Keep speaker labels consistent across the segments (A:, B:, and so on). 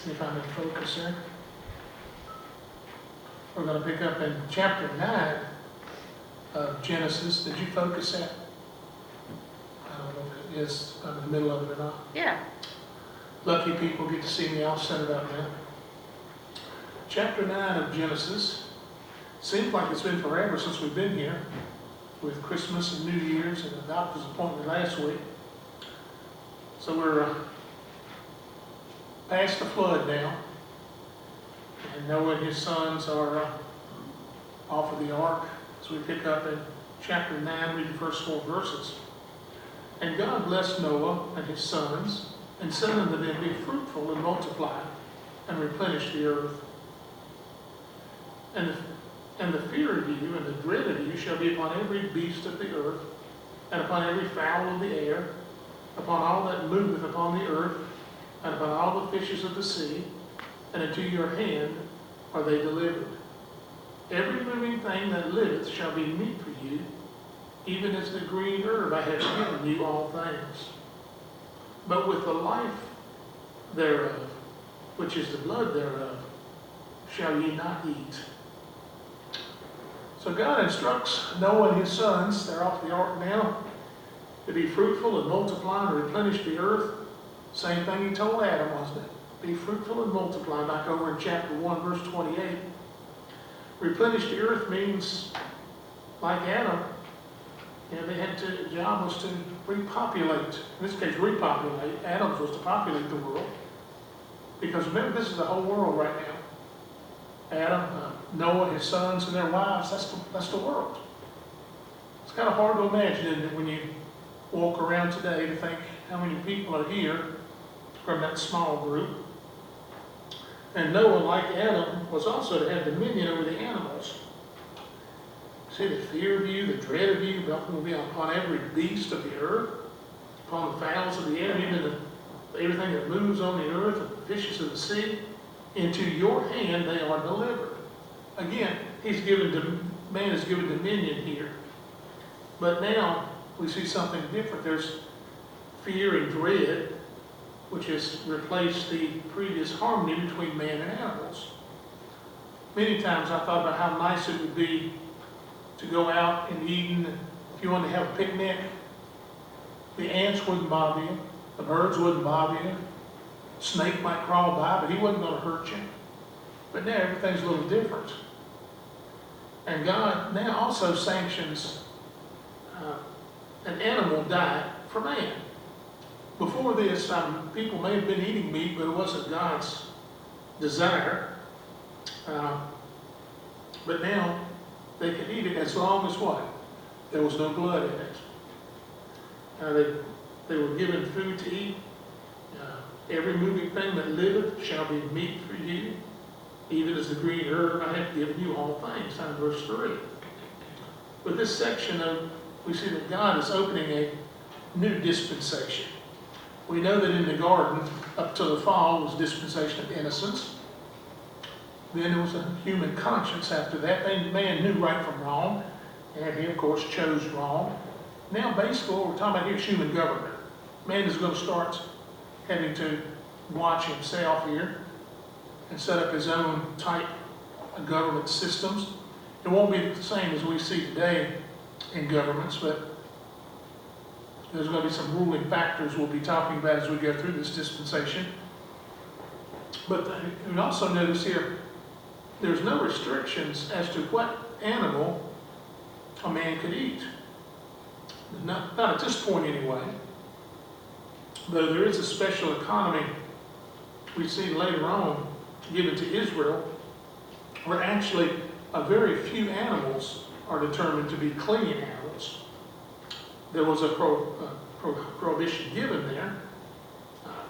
A: See if I'm in focus there. We're going to pick up in chapter 9 of Genesis. Did you focus that? I don't know if it is. I'm in the middle of it or not.
B: Yeah.
A: Lucky people get to see me all set it up now. Chapter 9 of Genesis. Seems like it's been forever since we've been here with Christmas and New Year's and the doctor's appointment last week. So we're past the flood now. And Noah and his sons are off of the ark. So we pick up in chapter 9, read the first 4 verses. And God blessed Noah and his sons, and said unto them, Be fruitful and multiply, and replenish the earth. And the fear of you and the dread of you shall be upon every beast of the earth, and upon every fowl of the air, upon all that moveth upon the earth, and upon all the fishes of the sea, and into your hand are they delivered. Every living thing that liveth shall be meat for you, even as the green herb I have given you all things. But with the life thereof, which is the blood thereof, shall ye not eat. So God instructs Noah and his sons, they're off the ark now, to be fruitful and multiply and replenish the earth. Same thing he told Adam, wasn't it? Be fruitful and multiply, back over in chapter 1, verse 28. Replenish the earth means, like Adam, they had to, the job was to repopulate. In this case, repopulate. Adam's was to populate the world. Because remember, this is the whole world right now. Adam, Noah, his sons, and their wives, that's the world. It's kind of hard to imagine, isn't it, when you walk around today to think how many people are here from that small group. And Noah, like Adam, was also to have dominion over the animals. See, the fear of you, the dread of you will be upon every beast of the earth, upon the fowls of the air, even everything that moves on the earth, and the fishes of the sea. Into your hand they are delivered. Again, man is given dominion here. But now we see something different. There's fear and dread, which has replaced the previous harmony between man and animals. Many times I thought about how nice it would be to go out in Eden, if you wanted to have a picnic. The ants wouldn't bother you, the birds wouldn't bother you, snake might crawl by, but he wasn't going to hurt you. But now everything's a little different. And God now also sanctions an animal diet for man. Before this, people may have been eating meat, but it wasn't God's desire. But now they could eat it as long as what? There was no blood in it. They were given food to eat. Every moving thing that liveth shall be meat for you, even as the green herb I have given you all things. Down in verse 3. With this section, we see that God is opening a new dispensation. We know that in the garden, up till the fall, was dispensation of innocence. Then there was a human conscience after that. Man knew right from wrong, and he, of course, chose wrong. Now, basically, what we're talking about here is human government. Man is going to start having to watch himself here and set up his own type of government systems. It won't be the same as we see today in governments, but there's going to be some ruling factors we'll be talking about as we go through this dispensation. But you also notice here, there's no restrictions as to what animal a man could eat. Not at this point anyway. Though there is a special economy we see later on given to Israel, where actually a very few animals are determined to be clean animals. There was a prohibition given there,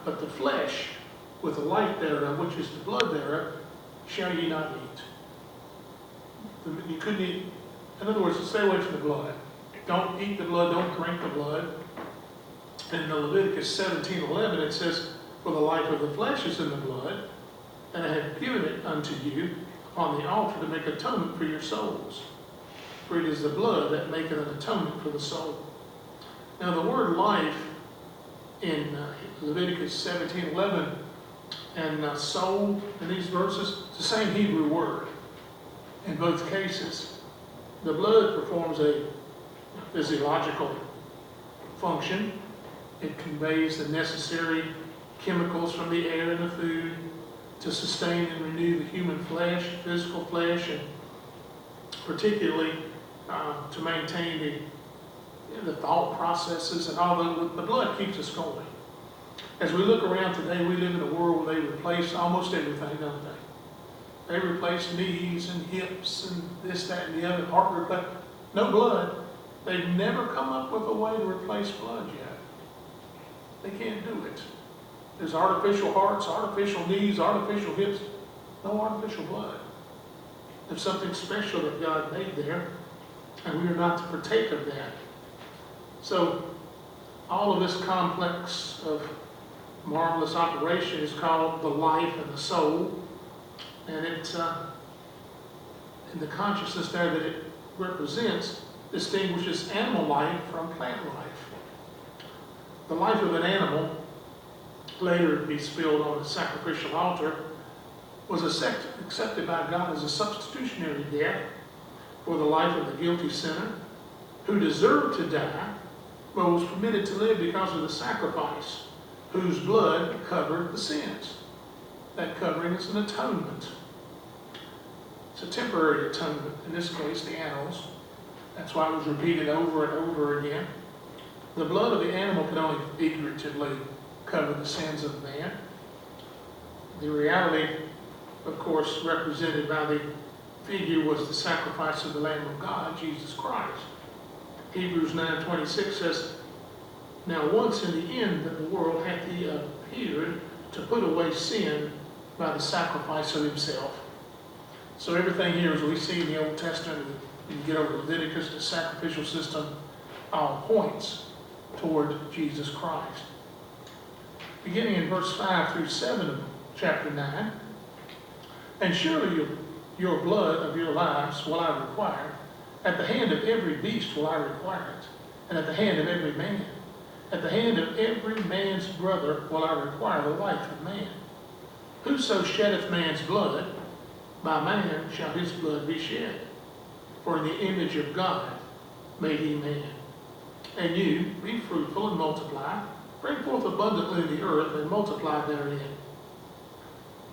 A: but the flesh, with the life thereof, which is the blood thereof, shall ye not eat. You couldn't eat, in other words, stay away from the blood. Don't eat the blood, don't drink the blood. In Leviticus 17:11 it says, For the life of the flesh is in the blood, and I have given it unto you upon the altar to make atonement for your souls. For it is the blood that maketh an atonement for the soul. Now the word life in Leviticus 17:11 and soul in these verses, it's the same Hebrew word in both cases. The blood performs a physiological function. It conveys the necessary chemicals from the air and the food to sustain and renew the human flesh, physical flesh, and particularly to maintain the thought processes, and all the blood keeps us going. As we look around today, we live in a world where they replace almost everything, don't they? They replace knees and hips and this, that, and the other, heart replacement. No blood. They've never come up with a way to replace blood yet. They can't do it. There's artificial hearts, artificial knees, artificial hips, no artificial blood. There's something special that God made there, and we are not to partake of that. So, all of this complex of marvelous operation is called the life and the soul, and it's in the consciousness there that it represents distinguishes animal life from plant life. The life of an animal, later to be spilled on the sacrificial altar, was accepted by God as a substitutionary death for the life of the guilty sinner who deserved to die but was permitted to live because of the sacrifice, whose blood covered the sins. That covering is an atonement. It's a temporary atonement, in this case the animals. That's why it was repeated over and over again. The blood of the animal can only figuratively cover the sins of man. The reality, of course, represented by the figure was the sacrifice of the Lamb of God, Jesus Christ. Hebrews 9:26 says, "Now once in the end of the world hath he appeared to put away sin by the sacrifice of himself." So everything here, as we see in the Old Testament, you get over Leviticus, the sacrificial system, all points toward Jesus Christ. Beginning in verse 5 through 7 of chapter 9, "And surely your blood of your lives will I require. At the hand of every beast will I require it, and at the hand of every man. At the hand of every man's brother will I require the life of man. Whoso sheddeth man's blood, by man shall his blood be shed. For in the image of God made he man. And you, be fruitful and multiply, bring forth abundantly in the earth, and multiply therein."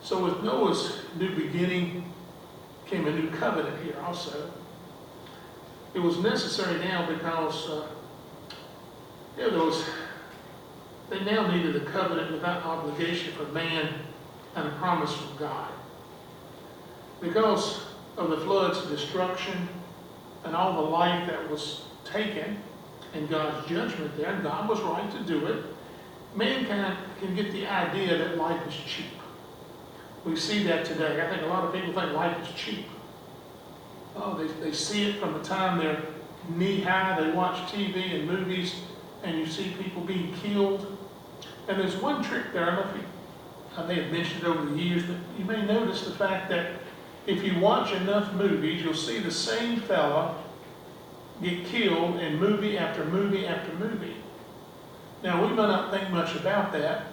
A: So with Noah's new beginning came a new covenant here also. It was necessary now because they now needed a covenant without obligation for man and a promise from God. Because of the flood's destruction and all the life that was taken and God's judgment there, and God was right to do it, mankind can get the idea that life is cheap. We see that today. I think a lot of people think life is cheap. Oh, they see it from the time they're knee-high. They watch TV and movies, and you see people being killed. And there's one trick there. I don't know if I may have mentioned it over the years, but you may notice the fact that if you watch enough movies, you'll see the same fella get killed in movie after movie after movie. Now, we might not think much about that,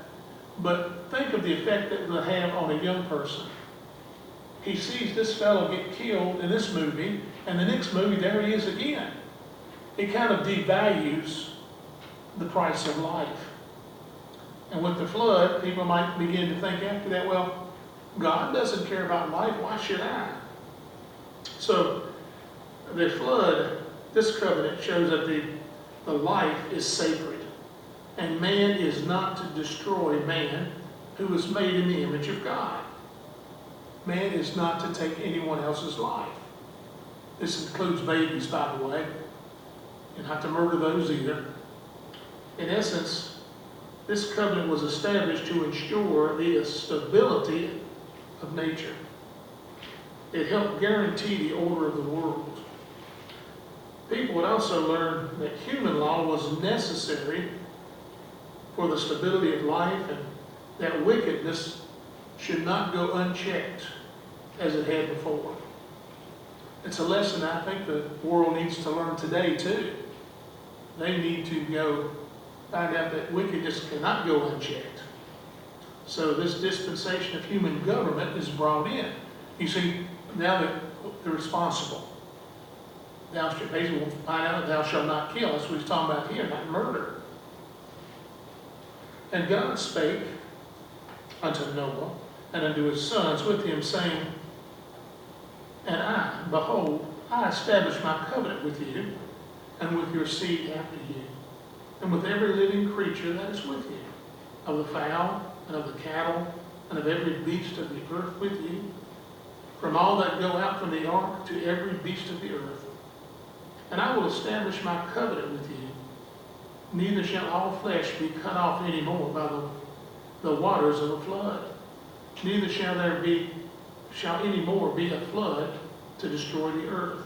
A: but think of the effect that it will have on a young person. He sees this fellow get killed in this movie, and the next movie, there he is again. It kind of devalues the price of life. And with the flood, people might begin to think after that, well, God doesn't care about life, why should I? So, the flood, this covenant shows that the life is sacred. And man is not to destroy man who is made in the image of God. Man is not to take anyone else's life. This includes babies, by the way. You don't have to murder those either. In essence, this covenant was established to ensure the stability of nature. It helped guarantee the order of the world. People would also learn that human law was necessary for the stability of life, and that wickedness should not go unchecked as it had before. It's a lesson I think the world needs to learn today too. They need to go find out that wickedness cannot go unchecked. So this dispensation of human government is brought in. You see, now that they're responsible. Thou shalt, basically we'll find out, thou shalt not kill. That's what he's talking about here, not murder. And God spake unto Noah and unto his sons with him, saying, and I, behold, I establish my covenant with you, and with your seed after you, and with every living creature that is with you, of the fowl, and of the cattle, and of every beast of the earth with you, from all that go out from the ark to every beast of the earth. And I will establish my covenant with you. Neither shall all flesh be cut off any more by the waters of a flood. Neither shall any more be a flood to destroy the earth.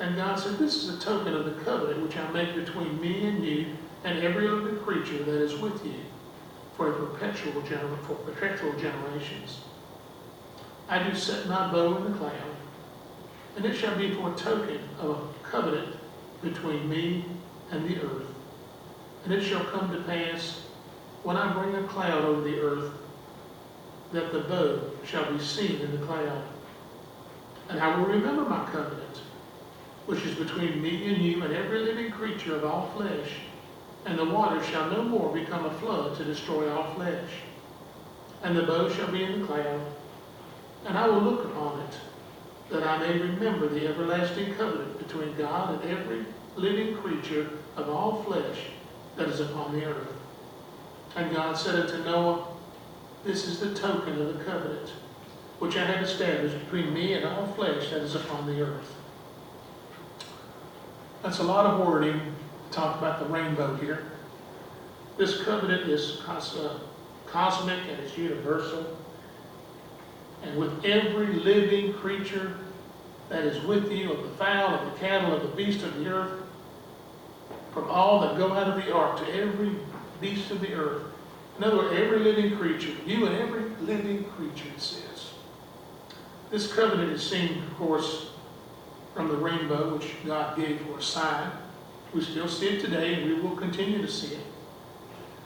A: And God said, this is a token of the covenant which I make between me and you and every other creature that is with you for perpetual generations. I do set my bow in the cloud, and it shall be for a token of a covenant between me and the earth. And it shall come to pass, when I bring a cloud over the earth, that the bow shall be seen in the cloud. And I will remember my covenant, which is between me and you and every living creature of all flesh, and the waters shall no more become a flood to destroy all flesh. And the bow shall be in the cloud, and I will look upon it, that I may remember the everlasting covenant between God and every living creature of all flesh that is upon the earth. And God said unto Noah, this is the token of the covenant, which I have established between me and all flesh that is upon the earth. That's a lot of wording to talk about the rainbow here. This covenant is cosmic and it's universal. And with every living creature that is with you, of the fowl, of the cattle, of the beast of the earth, from all that go out of the ark to every beast of the earth. In other words, every living creature, you and every living creature, it says. This covenant is seen, of course, from the rainbow, which God gave for a sign. We still see it today, and we will continue to see it.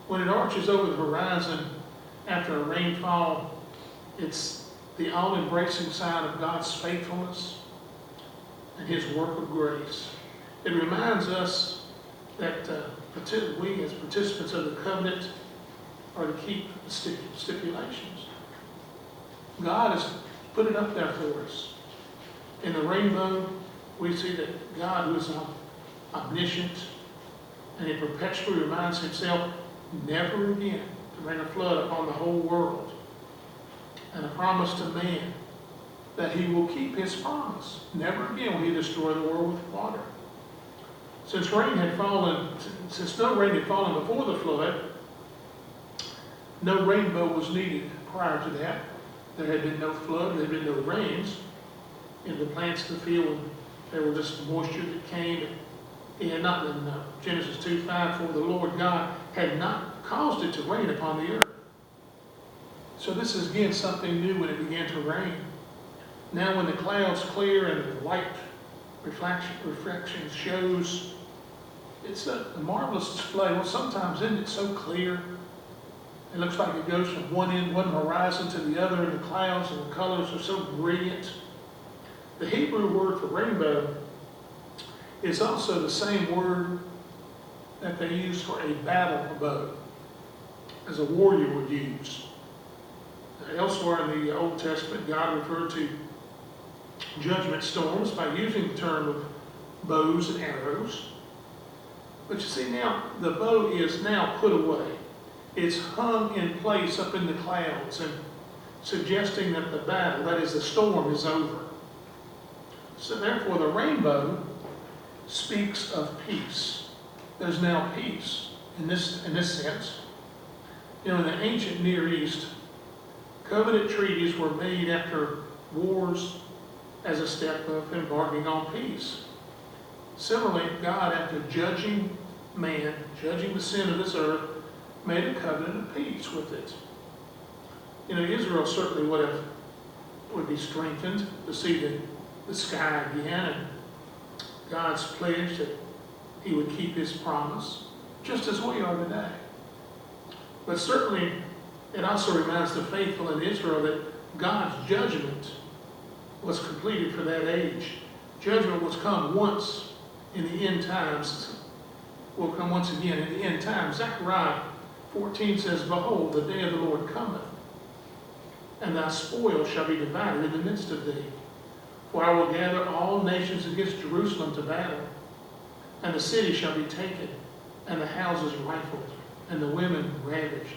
A: When it arches over the horizon after a rainfall, it's the all-embracing sign of God's faithfulness and His work of grace. It reminds us that we, as participants of the covenant, are to keep the stipulations. God has put it up there for us. In the rainbow, we see that God, who is omniscient, and He perpetually reminds Himself never again to bring a flood upon the whole world, and a promise to man that He will keep His promise. Never again will He destroy the world with water. Since no rain had fallen before the flood, no rainbow was needed prior to that. There had been no flood, there had been no rains in the plants of the field. There was just moisture that came. He had not been, Genesis 2:5, for the Lord God had not caused it to rain upon the earth. So this is again something new when it began to rain. Now when the clouds clear and the light refraction shows, it's a marvelous display. Well, sometimes isn't it so clear? It looks like it goes from one horizon to the other, and the clouds and the colors are so brilliant. The Hebrew word for rainbow is also the same word that they use for a battle bow, as a warrior would use. Elsewhere in the Old Testament, God referred to judgment storms by using the term of bows and arrows. But you see now, the bow is now put away. It's hung in place up in the clouds, and suggesting that the battle, that is the storm, is over. So therefore the rainbow speaks of peace. There's now peace in this sense. You know, in the ancient Near East, covenant treaties were made after wars as a step of embarking on peace. Similarly, God, after judging man, judging the sin of this earth, made a covenant of peace with it. You know, Israel certainly would be strengthened to see the sky again, and God's pledge that He would keep His promise, just as we are today. But certainly, It also reminds the faithful in Israel that God's judgment was completed for that age. Judgment was come once in the end times, will come once again in the end times. Zechariah 14 says, Behold, the day of the Lord cometh, and thy spoil shall be divided in the midst of thee. For I will gather all nations against Jerusalem to battle, and the city shall be taken, and the houses rifled, and the women ravished.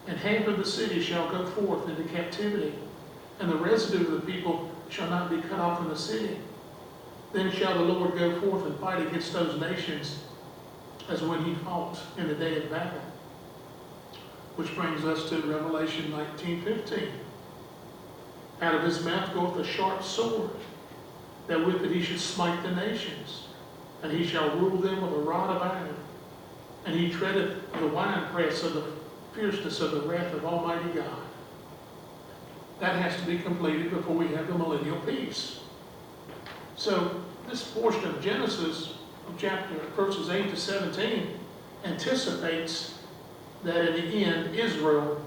A: And half of the city shall go forth into captivity, and the residue of the people shall not be cut off from the city. Then shall the Lord go forth and fight against those nations as when he fought in the day of battle. Which brings us to Revelation 19:15. Out of his mouth goeth a sharp sword, that with it he should smite the nations, and he shall rule them with a rod of iron. And he treadeth the winepress of the fierceness of the wrath of Almighty God. That has to be completed before we have the millennial peace. So this portion of Genesis, of chapter verses 8 to 17, anticipates that in the end Israel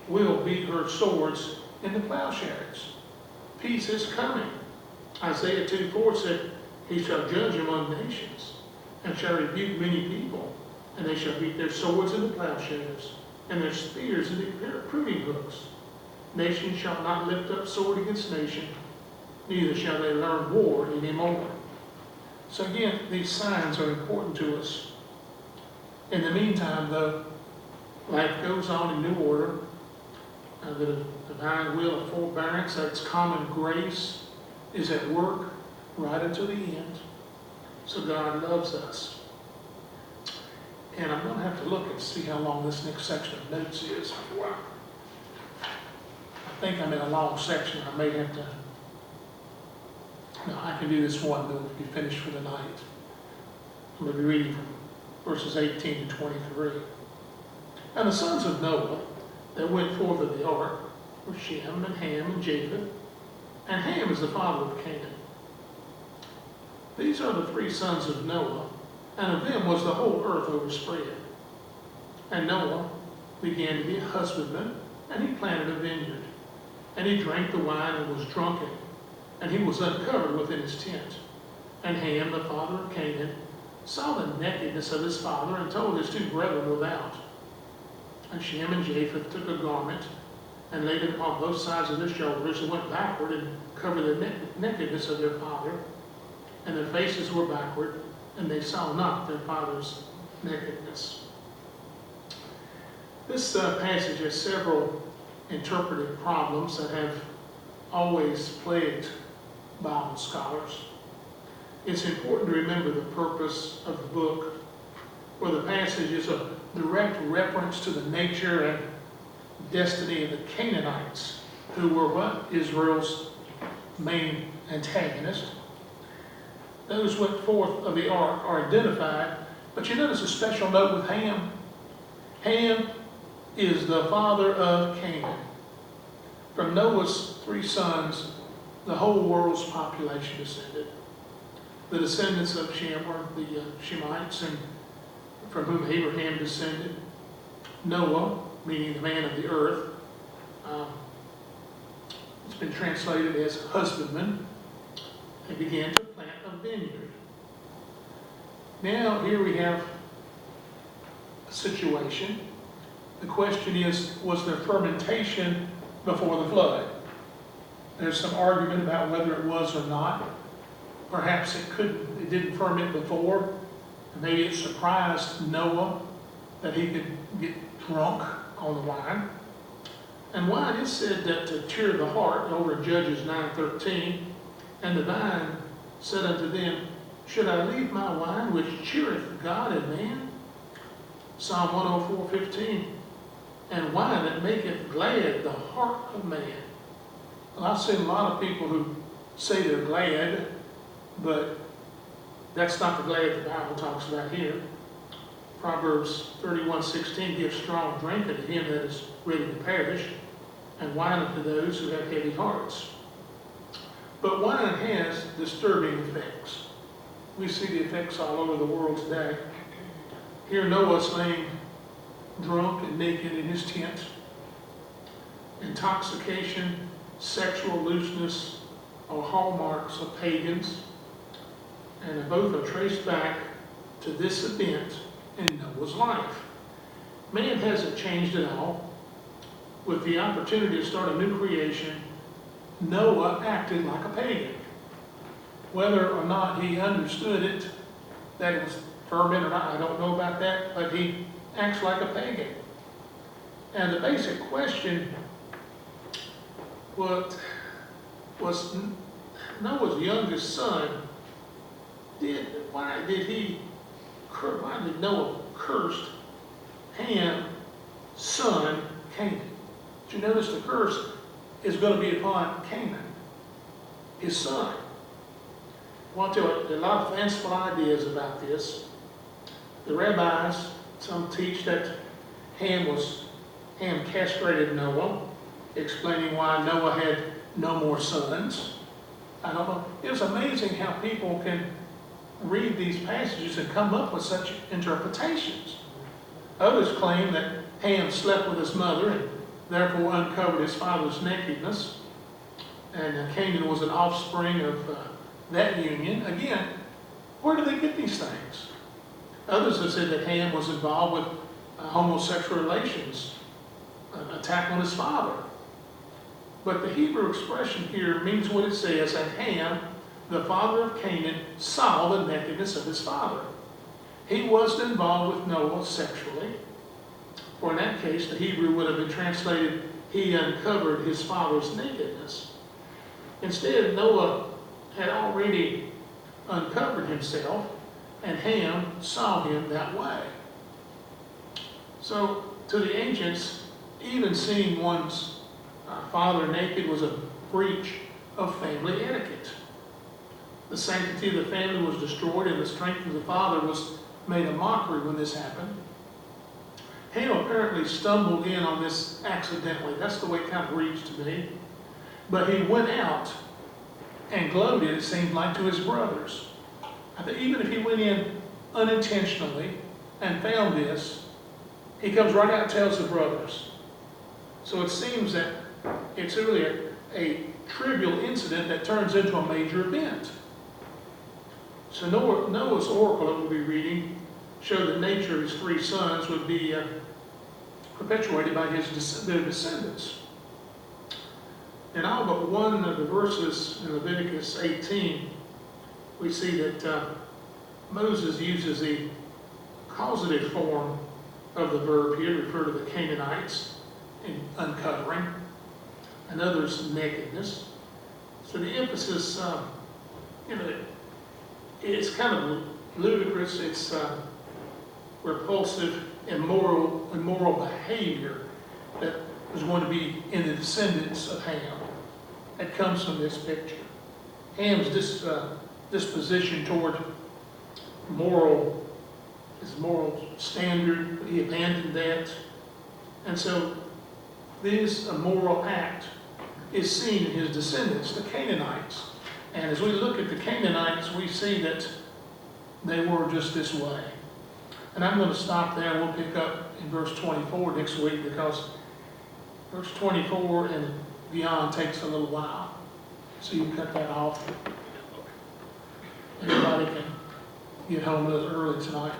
A: will beat her swords into plowshares. Peace is coming. Isaiah 2:4 said, He shall judge among nations, and shall rebuke many people, and they shall beat their swords into plowshares, and their spears into pruning hooks. Nation shall not lift up sword against nation, neither shall they learn war anymore. So again, these signs are important to us. In the meantime, though, life goes on in new order. The divine will of forbearance, that's common grace, is at work right until the end. So God loves us. And I'm going to have to look and see how long this next section of notes is. Wow. I think I'm in a long section. I may have to... No, I can do this one, though, to be finished for the night. I'm going to be reading from verses 18 to 23. And the sons of Noah that went forth of the ark were Shem and Ham and Japheth. And Ham is the father of Canaan. These are the three sons of Noah, and of them was the whole earth overspread. And Noah began to be a husbandman, and he planted a vineyard. And he drank the wine and was drunken, and he was uncovered within his tent. And Ham, the father of Canaan, saw the nakedness of his father, and told his two brethren without. And Shem and Japheth took a garment, and laid it upon both sides of their shoulders, and went backward, and covered the nakedness of their father. And their faces were backward, and they saw not their father's nakedness. This passage has several interpretive problems that have always plagued Bible scholars. It's important to remember the purpose of the book, where the passage is a direct reference to the nature and destiny of the Canaanites, who were what? Israel's main antagonist. Those went forth of the ark are identified, but you notice a special note with Ham. Ham is the father of Canaan. From Noah's three sons, the whole world's population descended. The descendants of Shem were the Shemites, and from whom Abraham descended. Noah, meaning the man of the earth, it's been translated as husbandman, and began to plant a vineyard. Now here we have a situation. The question is, was there fermentation before the flood? There's some argument about whether it was or not. Perhaps it didn't ferment before. Maybe it surprised Noah that he could get drunk on the wine. And wine is said that to cheer the heart, over in Judges 9:13. And the vine said unto them, Should I leave my wine which cheereth God and man? Psalm 104:15. And wine that maketh glad the heart of man. Well, I've seen a lot of people who say they're glad, but that's not the glad the Bible talks about here. Proverbs 31:16 gives strong drink unto him that is ready to perish, and wine unto those who have heavy hearts. But wine has disturbing effects. We see the effects all over the world today. Here Noah's laying drunk and naked in his tent. Intoxication, sexual looseness are hallmarks of pagans, and both are traced back to this event in Noah's life. Man hasn't changed at all. With the opportunity to start a new creation, Noah acted like a pagan. Whether or not he understood it, that it was fervent or not, I don't know about that, but he acts like a pagan. And the basic question was Noah's youngest son, why did Noah curse Ham's son, Canaan? Did you notice the curse is going to be upon Canaan, his son? I want to tell you a lot of fanciful ideas about this. The rabbis, some teach that Ham castrated Noah, explaining why Noah had no more sons. I don't know. It's amazing how people can read these passages and come up with such interpretations. Others claim that Ham slept with his mother and therefore uncovered his father's nakedness, and Canaan was an offspring of that union. Again, where do they get these things? Others have said that Ham was involved with homosexual relations, an attack on his father. But the Hebrew expression here means what it says, and Ham, the father of Canaan, saw the nakedness of his father. He wasn't involved with Noah sexually, for in that case, the Hebrew would have been translated, he uncovered his father's nakedness. Instead, Noah had already uncovered himself, and Ham saw him that way. So, to the ancients, even seeing one's father naked was a breach of family etiquette. The sanctity of the family was destroyed, and the strength of the father was made a mockery when this happened. Ham apparently stumbled in on this accidentally. That's the way it kind of reads to me. But he went out and gloated, it seemed like, to his brothers. I think even if he went in unintentionally and found this, he comes right out and tells the brothers. So it seems that it's really a trivial incident that turns into a major event. So Noah's oracle that we'll be reading showed that nature of his three sons would be perpetuated by their descendants. In all but one of the verses in Leviticus 18, we see that Moses uses the causative form of the verb here to refer to the Canaanites in uncovering, and others nakedness. So the emphasis, it's kind of ludicrous, it's repulsive, immoral behavior that is going to be in the descendants of Ham. That comes from this picture. Ham's disposition toward his moral standard, he abandoned that. And so this immoral act is seen in his descendants, the Canaanites. And as we look at the Canaanites, we see that they were just this way. And I'm going to stop there, and we'll pick up in verse 24 next week, because verse 24 and beyond takes a little while. So you can cut that off. Everybody can get home a little early tonight.